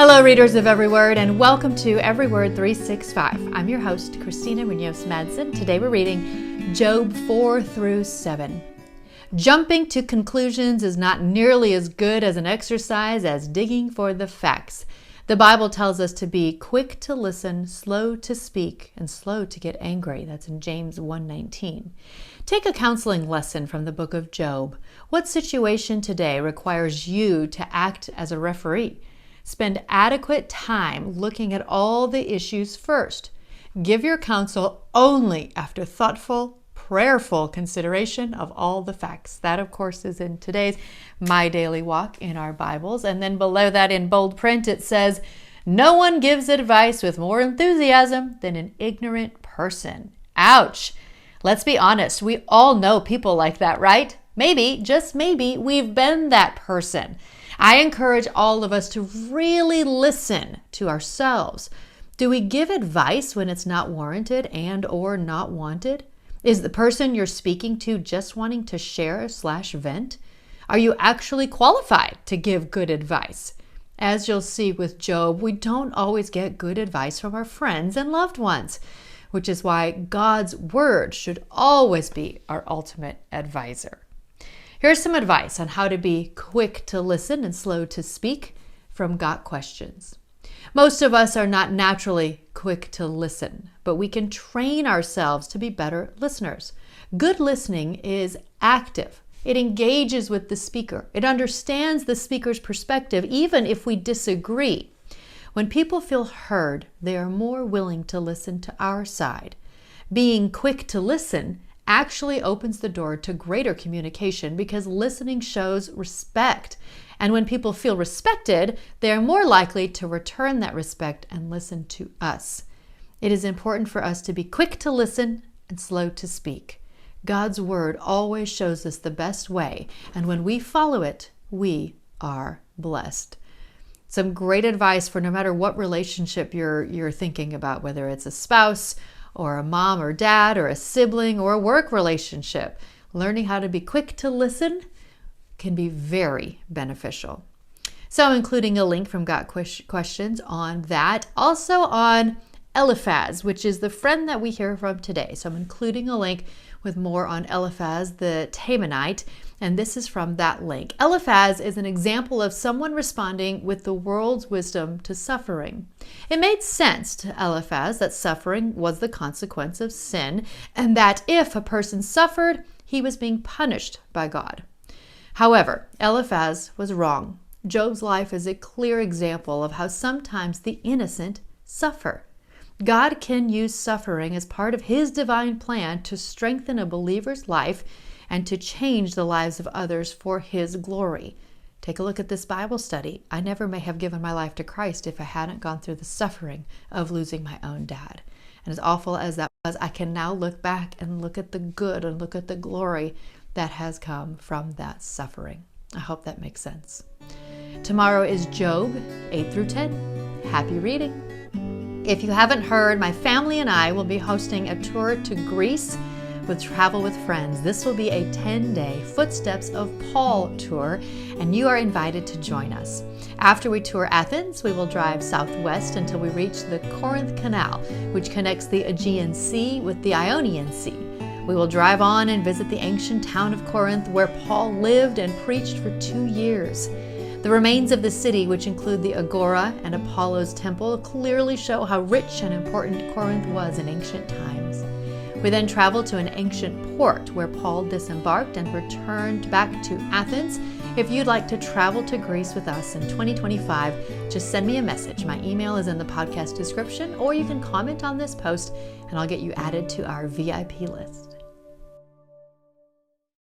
Hello, readers of Every Word, and welcome to Every Word 365. I'm your host, Christina Munoz Madsen. Today we're reading Job 4 through 7. Jumping to conclusions is not nearly as good as an exercise as digging for the facts. The Bible tells us to be quick to listen, slow to speak, and slow to get angry. That's in James 1:19. Take a counseling lesson from the book of Job. What situation today requires you to act as a referee? Spend adequate time looking at all the issues first. Give your counsel only after thoughtful, prayerful consideration of all the facts. That, of course, is in today's My Daily Walk in our Bibles. And then below that in bold print, it says, "No one gives advice with more enthusiasm than an ignorant person." Ouch! Let's be honest. We all know people like that, right? Maybe, just maybe, we've been that person. I encourage all of us to really listen to ourselves. Do we give advice when it's not warranted and or not wanted? Is the person you're speaking to just wanting to share/vent? Are you actually qualified to give good advice? As you'll see with Job, we don't always get good advice from our friends and loved ones, which is why God's word should always be our ultimate advisor. Here's some advice on how to be quick to listen and slow to speak from Got Questions. Most of us are not naturally quick to listen, but we can train ourselves to be better listeners. Good listening is active. It engages with the speaker. It understands the speaker's perspective, even if we disagree. When people feel heard, they are more willing to listen to our side. Being quick to listen actually opens the door to greater communication because listening shows respect. And when people feel respected, they are more likely to return that respect and listen to us. It is important for us to be quick to listen and slow to speak. God's word always shows us the best way, and when we follow it, we are blessed. Some great advice for no matter what relationship you're thinking about, whether it's a spouse or a mom or dad or a sibling or a work relationship. Learning how to be quick to listen can be very beneficial. So I'm including a link from Got Questions on that. Also on Eliphaz, which is the friend that we hear from today. So I'm including a link with more on Eliphaz the Temanite, and this is from that link. Eliphaz is an example of someone responding with the world's wisdom to suffering. It made sense to Eliphaz that suffering was the consequence of sin, and that if a person suffered, he was being punished by God. However, Eliphaz was wrong. Job's life is a clear example of how sometimes the innocent suffer. God can use suffering as part of His divine plan to strengthen a believer's life and to change the lives of others for His glory. Take a look at this Bible study. I never may have given my life to Christ if I hadn't gone through the suffering of losing my own dad. And as awful as that was, I can now look back and look at the good and look at the glory that has come from that suffering. I hope that makes sense. Tomorrow is Job 8 through 10. Happy reading. If you haven't heard, my family and I will be hosting a tour to Greece with Travel with Friends. This will be a 10-day Footsteps of Paul tour, and you are invited to join us. After we tour Athens, we will drive southwest until we reach the Corinth Canal, which connects the Aegean Sea with the Ionian Sea. We will drive on and visit the ancient town of Corinth, where Paul lived and preached for 2 years. The remains of the city, which include the Agora and Apollo's temple, clearly show how rich and important Corinth was in ancient times. We then traveled to an ancient port where Paul disembarked and returned back to Athens. If you'd like to travel to Greece with us in 2025, just send me a message. My email is in the podcast description, or you can comment on this post and I'll get you added to our VIP list.